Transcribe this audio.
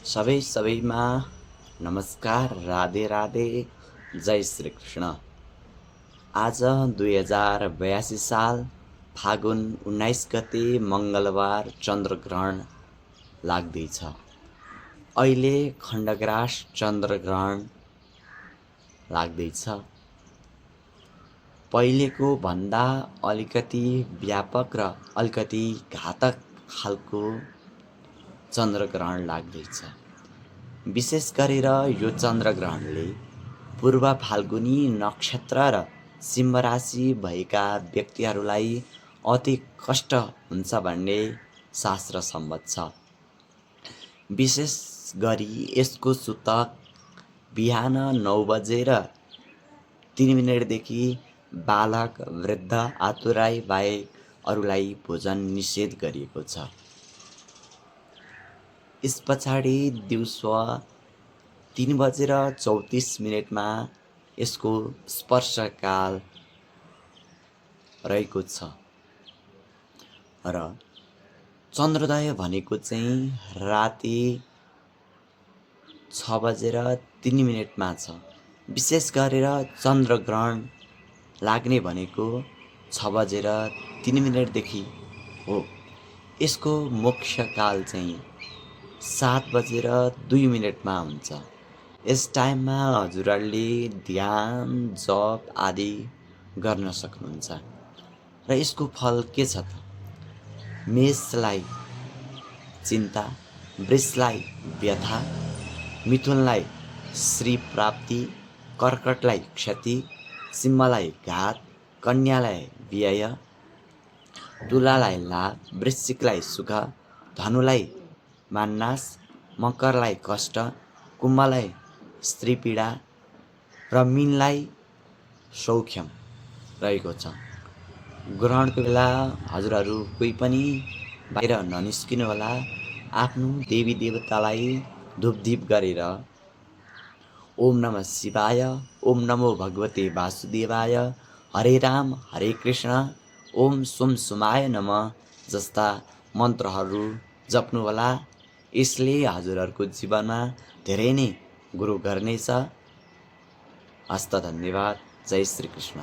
सबैमा नमस्कार, राधे राधे, जय श्री कृष्ण। आज 2082 साल फागुन 19 गते मङ्गलबार चन्द्रग्रहण लाग्दैछ। अहिले खण्डग्रास चन्द्रग्रहण लाग्दैछ। पहिलेको भन्दा अलिकति व्यापक र अलिकति घातक खालको चन्द्रग्रहण लाग्दैछ। विशेष गरेर यो चन्द्रग्रहणले पूर्व फाल्गुनी नक्षत्र र सिंह राशि भएका व्यक्तिहरूलाई अति कष्ट हुन्छ भन्ने शास्त्र सम्मत छ। विशेष गरी यसको सूतक बिहान 9 बजेर 3 मिनेटदेखि बालक, वृद्ध, आतुराई बाहेक अरूलाई भोजन निषेध गरिएको छ। यस पछाडि दिउँसो 3 बजेर 34 मिनेटमा यसको स्पर्शकाल रहेको छ र चन्द्रोदय भनेको चाहिँ राति 6 बजेर 3 मिनेटमा छ। विशेष गरेर चन्द्रग्रहण लाग्ने भनेको 6 बजेर 3 मिनेटदेखि हो। यसको मुख्य काल चाहिँ 7 बजेर 2 मिनेटमा हुन्छ। यस टाइममा हजुरहरूले ध्यान, जप आदि गर्न सक्नुहुन्छ। र यसको फल के छ त? मेषलाई चिन्ता, वृषलाई व्यथा, मिथुनलाई श्री प्राप्ति, कर्कटलाई क्षति, सिंहलाई घात, कन्यालाई व्यय, तुलालाई लाभ, वृश्चिकलाई सुख, धनुलाई मान्नास, मकरलाई कष्ट, कुम्भलाई स्त्री पीडा र मीनलाई सौख्यम रहेको छ। ग्रहणको बेला हजुरहरू कोही पनि बाहिर ननिस्किनु होला। आफ्नो देवी देवतालाई धुपदीप गरेर ओम नमः शिवाय, ओम नमो भगवते वासुदेवाय, हरे राम हरे कृष्ण, ओम सुम सुमाय नमः जस्ता मन्त्रहरू जप्नुहोला। यसले हजुरहरूको जीवनमा धेरै नै गुरु गर्नेछ। हस्त धन्यवाद। जय श्री कृष्ण।